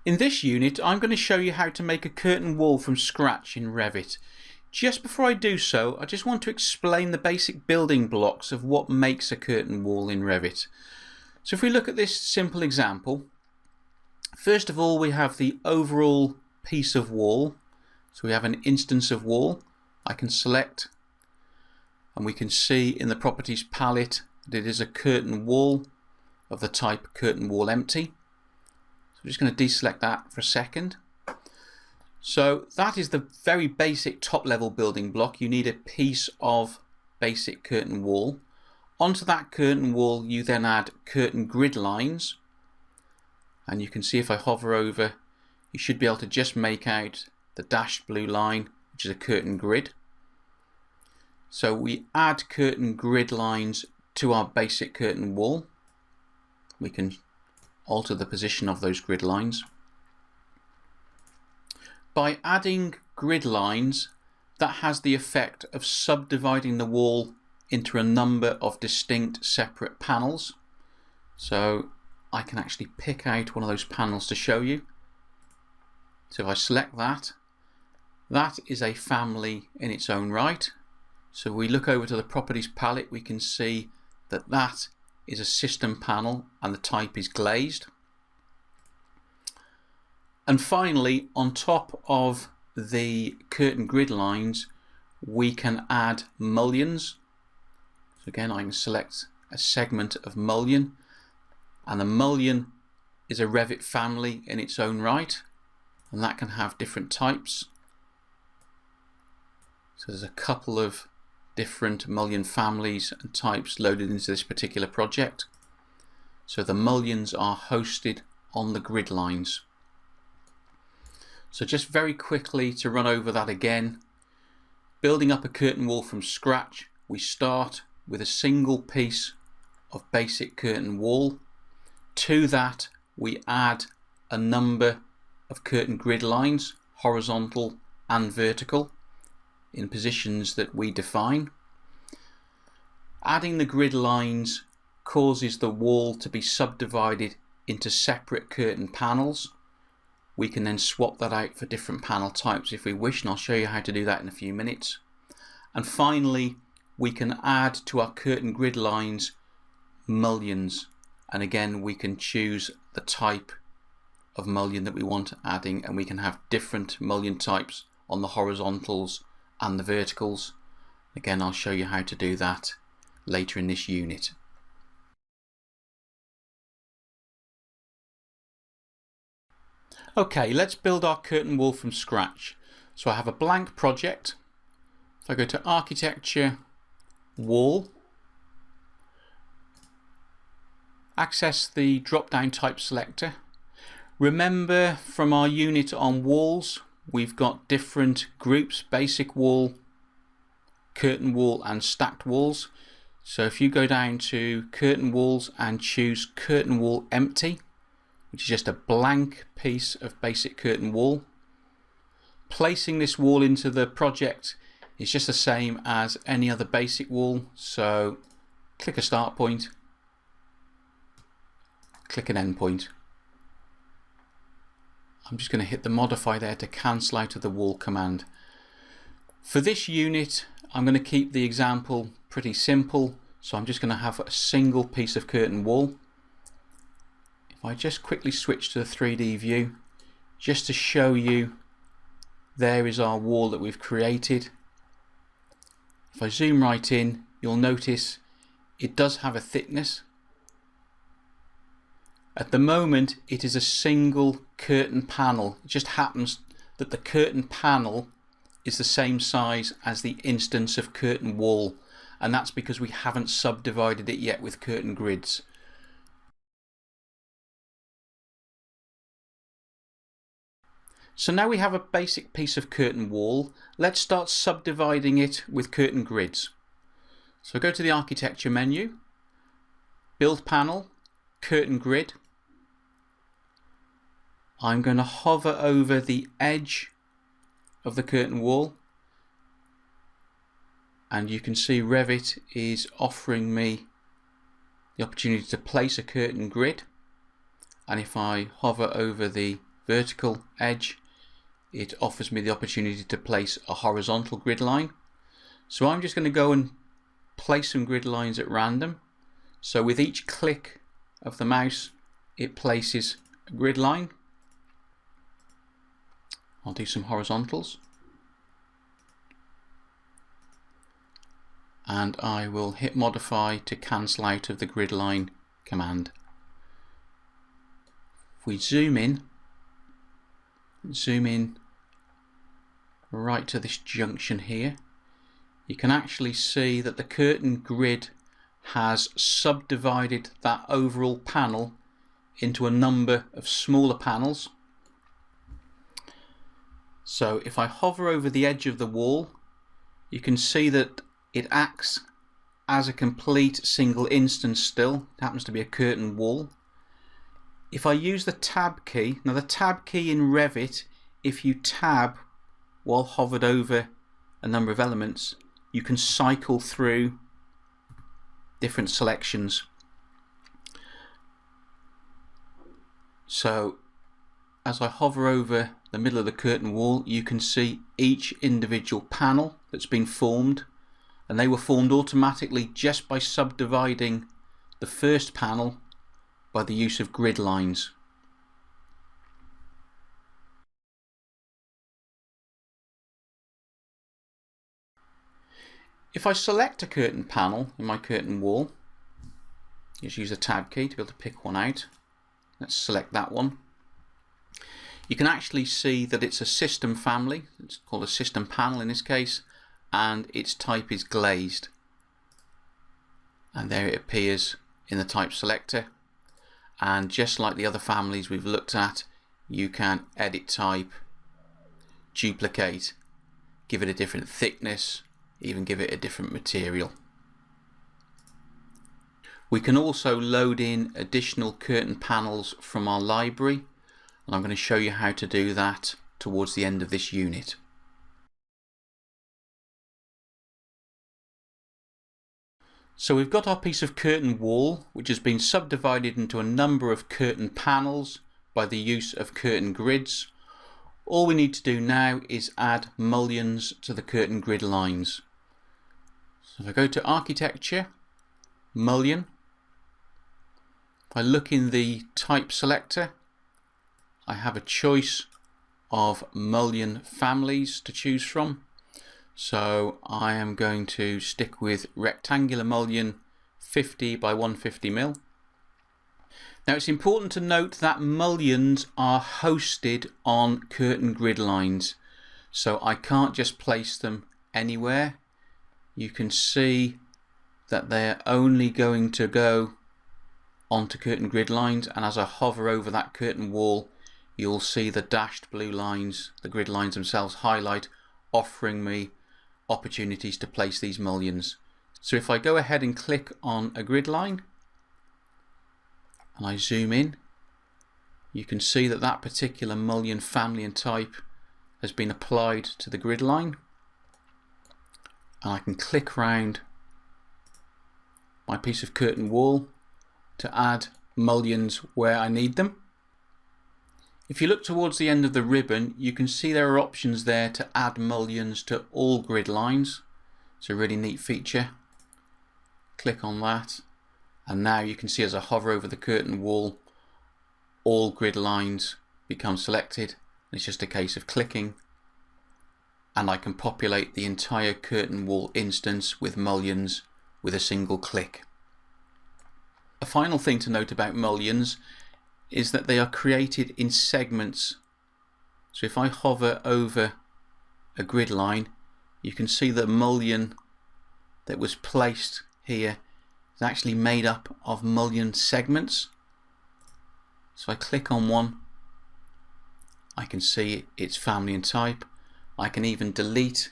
In this unit I'm going to show you how to make a curtain wall from scratch in Revit. Just before I do so, I just want to explain the basic building blocks of what makes a curtain wall in Revit. So if we look at this simple example, first of all we have the overall piece of wall. So we have an instance of wall. I can select and we can see in the properties palette that it is a curtain wall of the type curtain wall empty. So I'm just going to deselect that for a second. So that is the very basic top level building block. You need a piece of basic curtain wall. Onto that curtain wall you then add curtain grid lines, and you can see if I hover over you should be able to just make out the dashed blue line, which is a curtain grid. So we add curtain grid lines to our basic curtain wall. We can alter the position of those grid lines. By adding grid lines, that has the effect of subdividing the wall into a number of distinct separate panels. So I can actually pick out one of those panels to show you. So if I select that, that is a family in its own right. So we look over to the properties palette, we can see that that is a system panel and the type is glazed. And finally, on top of the curtain grid lines, we can add mullions. So again, I can select a segment of mullion, and a mullion is a Revit family in its own right, and that can have different types. So there's a couple of different mullion families and types loaded into this particular project. So the mullions are hosted on the grid lines. So just very quickly to run over that again, building up a curtain wall from scratch, we start with a single piece of basic curtain wall. To that we add a number of curtain grid lines, horizontal and vertical, in positions that we define. Adding the grid lines causes the wall to be subdivided into separate curtain panels. We can then swap that out for different panel types if we wish, and I'll show you how to do that in a few minutes. And finally, we can add to our curtain grid lines mullions, and again we can choose the type of mullion that we want adding, and we can have different mullion types on the horizontals and the verticals. Again, I'll show you how to do that later in this unit. Okay, let's build our curtain wall from scratch. So I have a blank project. If I go to Architecture, Wall, access the drop-down type selector. Remember from our unit on walls, we've got different groups: basic wall, curtain wall and stacked walls. So if you go down to curtain walls and choose curtain wall empty, which is just a blank piece of basic curtain wall, placing this wall into the project is just the same as any other basic wall. So click a start point, click an end point. I'm just going to hit the modify there to cancel out of the wall command. For this unit I'm going to keep the example pretty simple, so I'm just going to have a single piece of curtain wall. If I just quickly switch to the 3D view just to show you, there is our wall that we've created. If I zoom right in, you'll notice it does have a thickness. At the moment it is a single curtain panel. It just happens that the curtain panel is the same size as the instance of curtain wall, and that's because we haven't subdivided it yet with curtain grids. So now we have a basic piece of curtain wall. Let's start subdividing it with curtain grids. So go to the Architecture menu, Build Panel, Curtain Grid. I'm going to hover over the edge of the curtain wall, and you can see Revit is offering me the opportunity to place a curtain grid. And if I hover over the vertical edge, it offers me the opportunity to place a horizontal grid line. So I'm just going to go and place some grid lines at random. So with each click of the mouse, it places a grid line. I'll do some horizontals. And I will hit modify to cancel out of the grid line command. If we zoom in right to this junction here, you can actually see that the curtain grid has subdivided that overall panel into a number of smaller panels. So if I hover over the edge of the wall, you can see that it acts as a complete single instance still. It happens to be a curtain wall. If I use the tab key, now the tab key in Revit, if you tab while hovered over a number of elements, you can cycle through different selections. So as I hover over the middle of the curtain wall, you can see each individual panel that's been formed, and they were formed automatically just by subdividing the first panel by the use of grid lines. If I select a curtain panel in my curtain wall, just use the tab key to be able to pick one out. Let's select that one. You can actually see that it's a system family. It's called a system panel in this case, and its type is glazed. And there it appears in the type selector. And just like the other families we've looked at, you can edit type, duplicate, give it a different thickness, even give it a different material. We can also load in additional curtain panels from our library, and I'm going to show you how to do that towards the end of this unit. So we've got our piece of curtain wall, which has been subdivided into a number of curtain panels by the use of curtain grids. All we need to do now is add mullions to the curtain grid lines. So if I go to Architecture, Mullion, if I look in the type selector, I have a choice of mullion families to choose from. So I am going to stick with rectangular mullion 50 by 150 mil. Now it's important to note that mullions are hosted on curtain grid lines, so I can't just place them anywhere. You can see that they're only going to go onto curtain grid lines, and as I hover over that curtain wall, you'll see the dashed blue lines, the grid lines themselves highlight, offering me opportunities to place these mullions. So if I go ahead and click on a grid line and I zoom in, you can see that that particular mullion family and type has been applied to the grid line, and I can click around my piece of curtain wall to add mullions where I need them. If you look towards the end of the ribbon, you can see there are options there to add mullions to all grid lines. It's a really neat feature. Click on that, and now you can see as I hover over the curtain wall, all grid lines become selected. It's just a case of clicking, and I can populate the entire curtain wall instance with mullions with a single click. A final thing to note about mullions is that they are created in segments. So if I hover over a grid line, you can see the mullion that was placed here is actually made up of mullion segments. So I click on one, I can see its family and type. I can even delete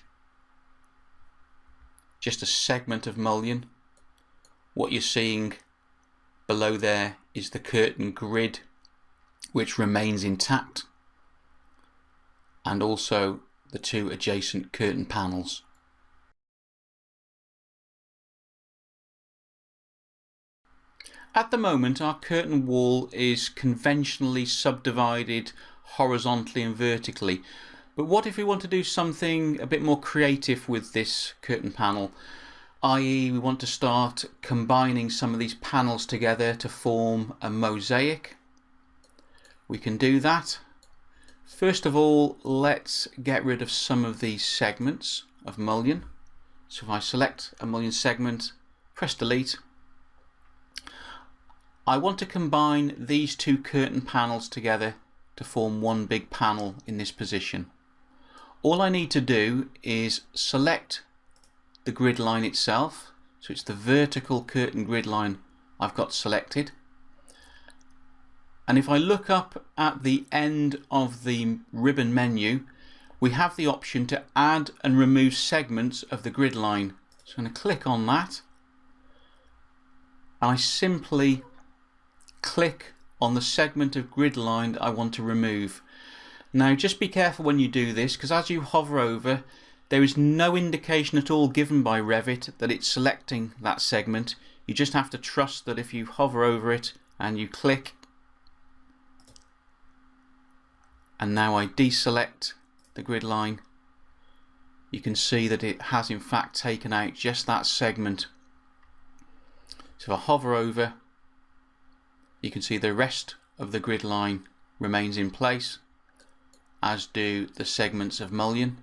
just a segment of mullion. What you're seeing below there is the curtain grid, which remains intact, and also the two adjacent curtain panels. At the moment, our curtain wall is conventionally subdivided horizontally and vertically. But what if we want to do something a bit more creative with this curtain panel, i.e. we want to start combining some of these panels together to form a mosaic? We can do that. First of all, let's get rid of some of these segments of mullion. So if I select a mullion segment, press delete, I want to combine these two curtain panels together to form one big panel in this position. All I need to do is select the grid line itself, so it's the vertical curtain grid line I've got selected. And if I look up at the end of the ribbon menu, we have the option to add and remove segments of the grid line. So I'm going to click on that, and I simply click on the segment of grid line that I want to remove. Now just be careful when you do this, because as you hover over, there is no indication at all given by Revit that it's selecting that segment. You just have to trust that if you hover over it and you click, and now I deselect the grid line, you can see that it has in fact taken out just that segment. So if I hover over, you can see the rest of the grid line remains in place, as do the segments of mullion.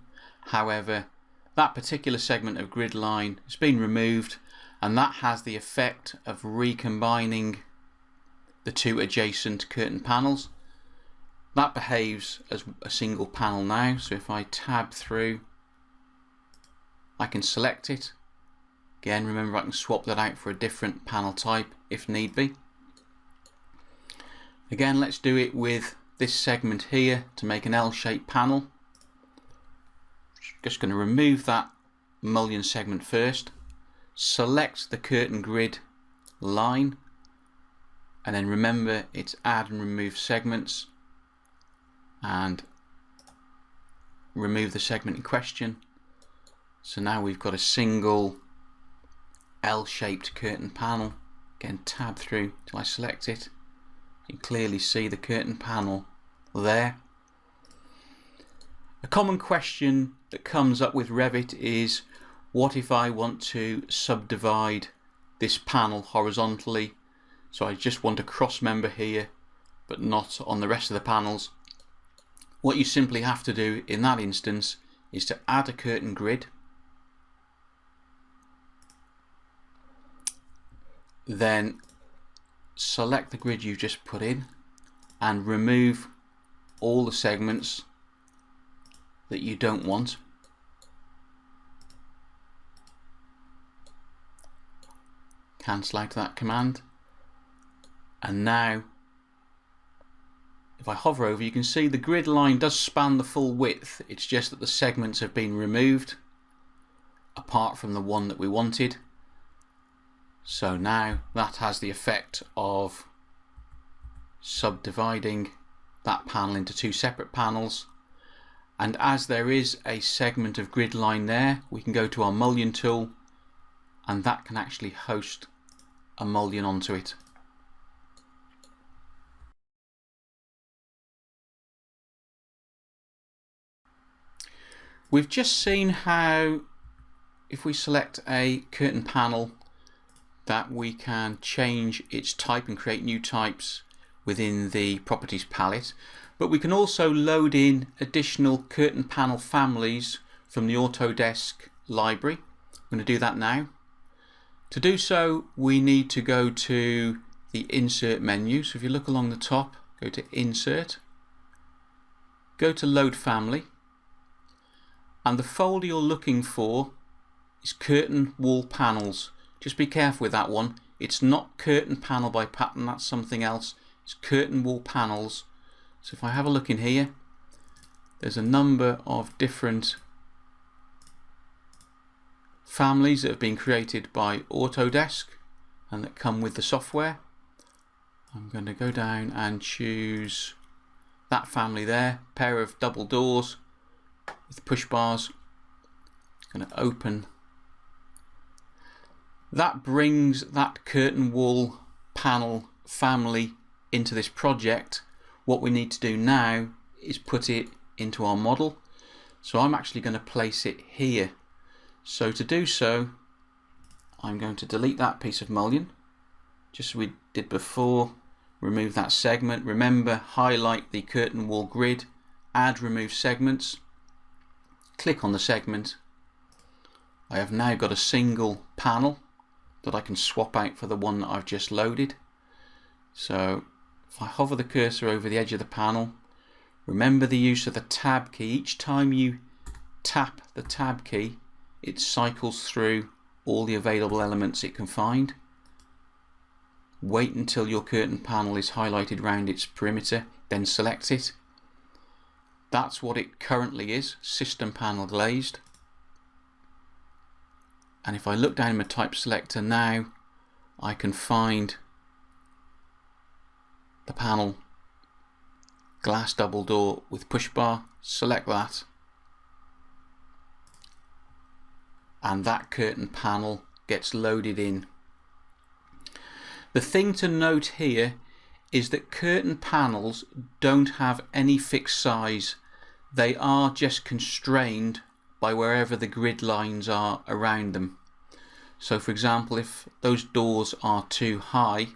However, that particular segment of grid line has been removed, and that has the effect of recombining the two adjacent curtain panels. That behaves as a single panel now, so if I tab through, I can select it. Again, remember I can swap that out for a different panel type if need be. Again, let's do it with this segment here to make an L-shaped panel. Just going to remove that mullion segment first, select the curtain grid line, and then remember it's add and remove segments, and remove the segment in question. So now we've got a single L-shaped curtain panel. Again, tab through till I select it. You can clearly see the curtain panel there. A common question that comes up with Revit is, what if I want to subdivide this panel horizontally? So I just want a cross member here but not on the rest of the panels. What you simply have to do in that instance is to add a curtain grid, then select the grid you've just put in and remove all the segments that you don't want. Cancel out that command, and now if I hover over, you can see the grid line does span the full width. It's just that the segments have been removed apart from the one that we wanted. So now that has the effect of subdividing that panel into two separate panels, and as there is a segment of grid line there, we can go to our mullion tool and that can actually host a mullion onto it. We've just seen how if we select a curtain panel that we can change its type and create new types within the properties palette, but we can also load in additional curtain panel families from the Autodesk library. I'm going to do that now. To do so, we need to go to the Insert menu. So if you look along the top, go to Insert, go to Load Family, and the folder you're looking for is Curtain Wall Panels. Just be careful with that one. It's not Curtain Panel by Pattern, that's something else. It's Curtain Wall Panels. So if I have a look in here, there's a number of different families that have been created by Autodesk and that come with the software. I'm going to go down and choose that family there, pair of double doors with push bars. I'm going to open. That brings that curtain wall panel family into this project. What we need to do now is put it into our model. So I'm actually going to place it here. So to do so, I'm going to delete that piece of mullion, just as we did before. Remove that segment. Remember, highlight the curtain wall grid, add remove segments, click on the segment. I have now got a single panel that I can swap out for the one that I've just loaded. So if I hover the cursor over the edge of the panel, remember the use of the tab key. Each time you tap the tab key, it cycles through all the available elements it can find. Wait until your curtain panel is highlighted around its perimeter, then select it. That's what it currently is, system panel glazed. And if I look down in my type selector now, I can find the panel glass double door with push bar. Select that, and that curtain panel gets loaded in. The thing to note here is that curtain panels don't have any fixed size. They are just constrained by wherever the grid lines are around them. So for example, if those doors are too high,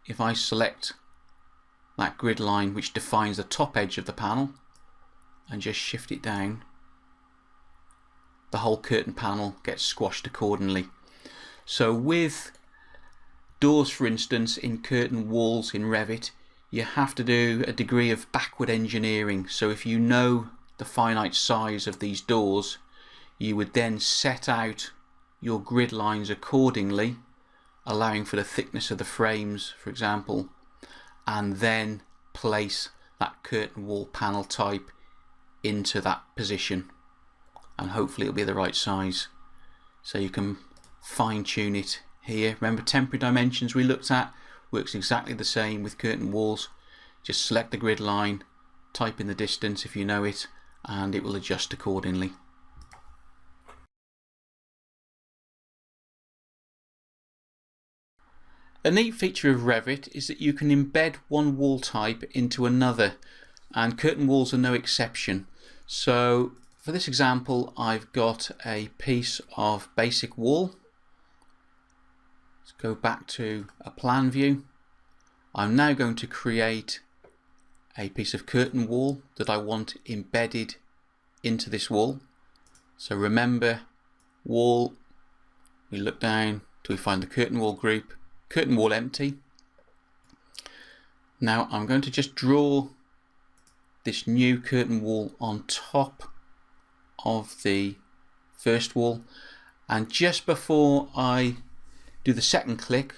if I select that grid line which defines the top edge of the panel and just shift it down, the whole curtain panel gets squashed accordingly. So with doors, for instance, in curtain walls in Revit, you have to do a degree of backward engineering. So if you know the finite size of these doors, you would then set out your grid lines accordingly, allowing for the thickness of the frames, for example, and then place that curtain wall panel type into that position, and hopefully it'll be the right size. So you can fine tune it here. Remember, temporary dimensions we looked at works exactly the same with curtain walls. Just select the grid line, type in the distance if you know it, and it will adjust accordingly. A neat feature of Revit is that you can embed one wall type into another, and curtain walls are no exception. So for this example, I've got a piece of basic wall. Let's go back to a plan view. I'm now going to create a piece of curtain wall that I want embedded into this wall. So remember, wall, we look down till we find the curtain wall group, curtain wall empty. Now I'm going to just draw this new curtain wall on top of the first wall, and just before I do the second click,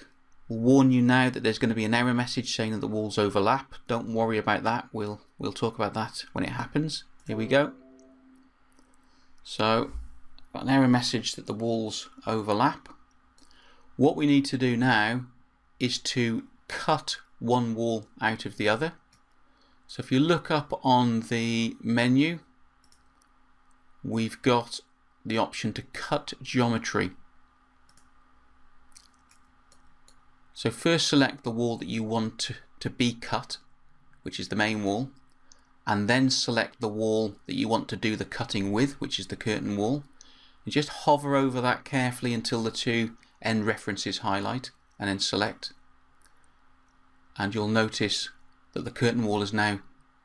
I'll warn you now that there's going to be an error message saying that the walls overlap. Don't worry about that, we'll talk about that when it happens. Here we go. So got an error message that the walls overlap. What we need to do now is to cut one wall out of the other. So if you look up on the menu, we've got the option to cut geometry. So first select the wall that you want to be cut, which is the main wall, and then select the wall that you want to do the cutting with, which is the curtain wall, and just hover over that carefully until the two end references highlight, and then select, and you'll notice that the curtain wall has now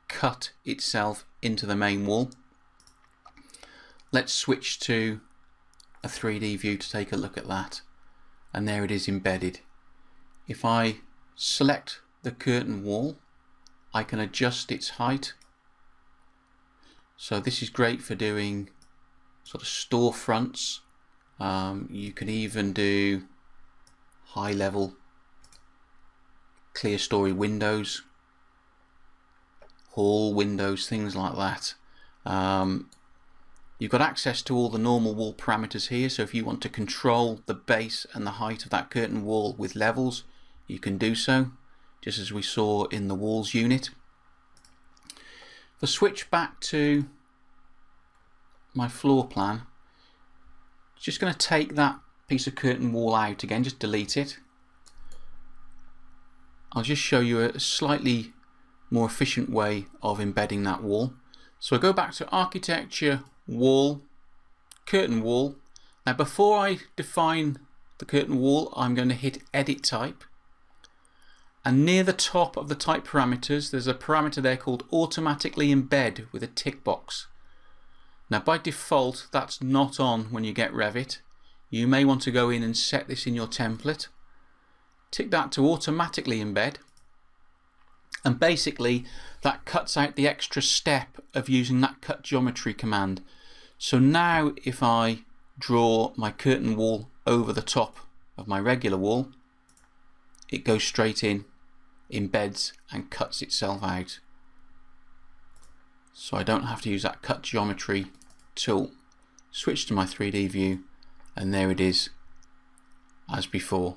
cut itself into the main wall. Let's switch to a 3D view to take a look at that, and there it is embedded. If I select the curtain wall, I can adjust its height. So this is great for doing sort of storefronts. You can even do high level clear story windows, hall windows, things like that. You've got access to all the normal wall parameters here, so if you want to control the base and the height of that curtain wall with levels, you can do so, just as we saw in the walls unit. If I switch back to my floor plan, just going to take that piece of curtain wall out again, just delete it. I'll just show you a slightly more efficient way of embedding that wall. So I go back to architecture, wall, curtain wall. Now before I define the curtain wall, I'm going to hit edit type, and near the top of the type parameters there's a parameter there called automatically embed with a tick box. Now by default that's not on when you get Revit. You may want to go in and set this in your template. Tick that to automatically embed, and basically that cuts out the extra step of using that cut geometry command. So now if I draw my curtain wall over the top of my regular wall, it goes straight in, embeds and cuts itself out. So I don't have to use that cut geometry tool. Switch to my 3D view and there it is as before.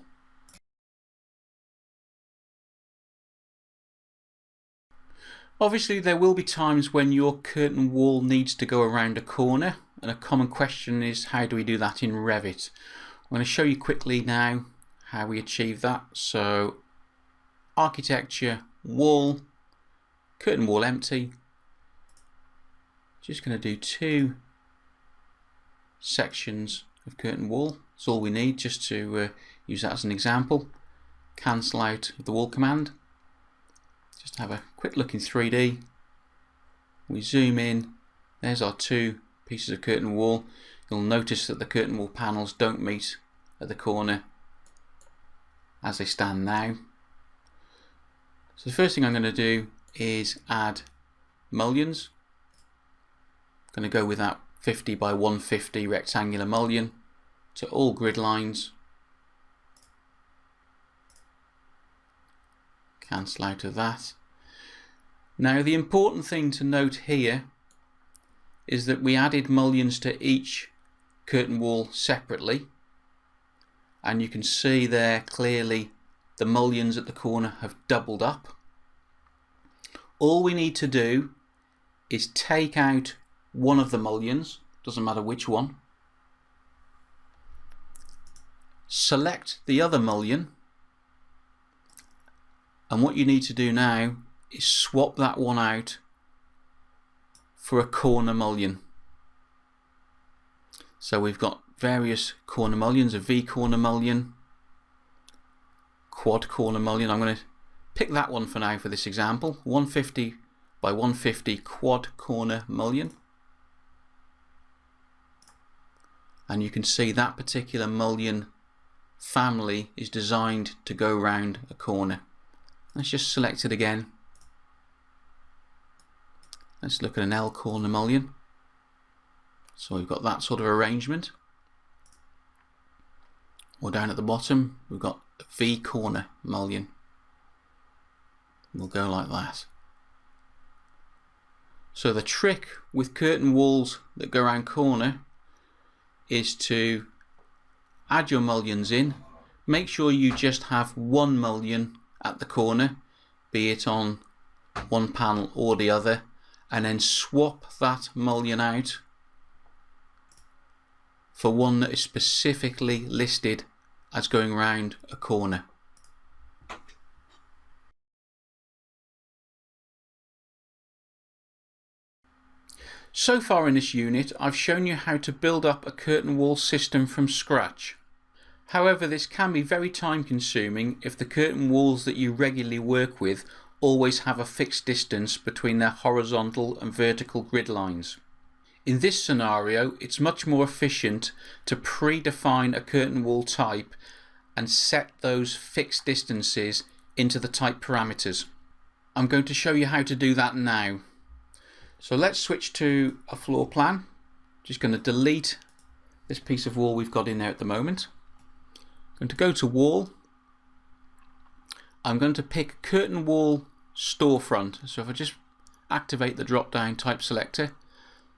Obviously there will be times when your curtain wall needs to go around a corner, and a common question is how do we do that in Revit? I'm going to show you quickly now how we achieve that. So architecture, wall, curtain wall empty. Just going to do 2 sections of curtain wall. That's all we need just to use that as an example. Cancel out the wall command. Just have a quick look in 3D. We zoom in. There's our 2 pieces of curtain wall. You'll notice that the curtain wall panels don't meet at the corner as they stand now. So the first thing I'm going to do is add mullions. I'm going to go with that 50 by 150 rectangular mullion to all grid lines. Cancel out of that. Now the important thing to note here is that we added mullions to each curtain wall separately, and you can see there clearly the mullions at the corner have doubled up. All we need to do is take out one of the mullions, doesn't matter which one, select the other mullion, and what you need to do now is swap that one out for a corner mullion. So we've got various corner mullions, a V corner mullion, quad corner mullion. I'm going to pick that one for now for this example, 150 by 150 quad corner mullion. And you can see that particular mullion family is designed to go round a corner. Let's just select it again. Let's look at an L corner mullion. So we've got that sort of arrangement. Or down at the bottom we've got a V corner mullion. We'll go like that. So the trick with curtain walls that go around corner is to add your mullions in. Make sure you just have one mullion at the corner, be it on one panel or the other, and then swap that mullion out for one that is specifically listed as going round a corner. So far in this unit I've shown you how to build up a curtain wall system from scratch. However, this can be very time consuming if the curtain walls that you regularly work with always have a fixed distance between their horizontal and vertical grid lines. In this scenario, it's much more efficient to predefine a curtain wall type and set those fixed distances into the type parameters. I'm going to show you how to do that now. So let's switch to a floor plan. Just going to delete this piece of wall we've got in there at the moment. I'm going to go to wall. I'm going to pick curtain wall storefront. So if I just activate the drop down type selector,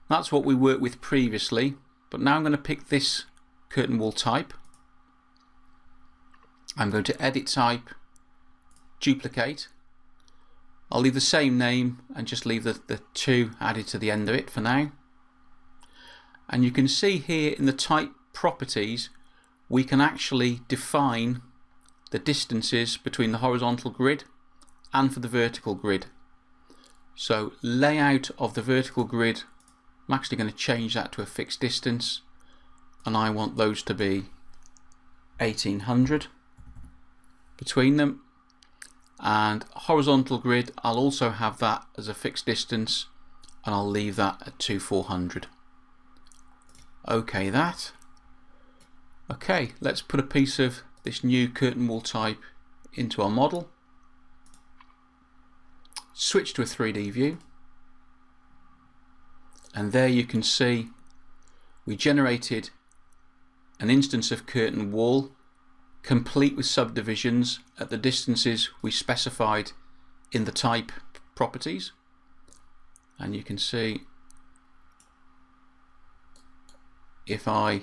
that's what we worked with previously, but now I'm going to pick this curtain wall type. I'm going to edit type, duplicate. I'll leave the same name and just leave the 2 added to the end of it for now. And you can see here in the type properties we can actually define the distances between the horizontal grid and for the vertical grid. So layout of the vertical grid, I'm actually going to change that to a fixed distance, and I want those to be 1800 between them. And horizontal grid, I'll also have that as a fixed distance, and I'll leave that at 2400. OK that. OK, let's put a piece of this new curtain wall type into our model. Switch to a 3D view, and there you can see we generated an instance of curtain wall complete with subdivisions at the distances we specified in the type properties. And you can see if I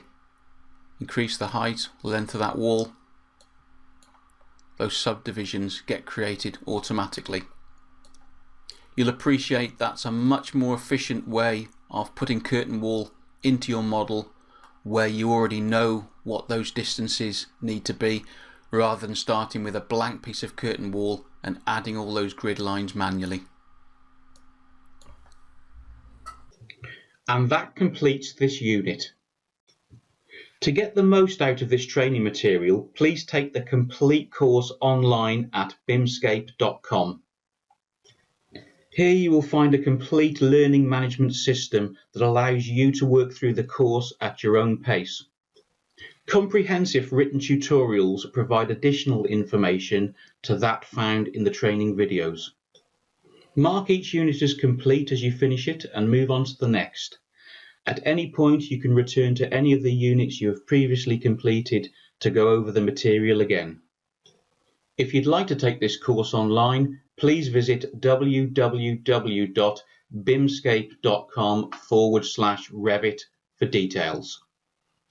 increase the height, length of that wall, those subdivisions get created automatically. You'll appreciate that's a much more efficient way of putting curtain wall into your model, where you already know what those distances need to be, rather than starting with a blank piece of curtain wall and adding all those grid lines manually. And that completes this unit. To get the most out of this training material, please take the complete course online at bimscape.com. Here you will find a complete learning management system that allows you to work through the course at your own pace. Comprehensive written tutorials provide additional information to that found in the training videos. Mark each unit as complete as you finish it and move on to the next. At any point you can return to any of the units you have previously completed to go over the material again. If you'd like to take this course online, please visit www.bimscape.com/Revit for details.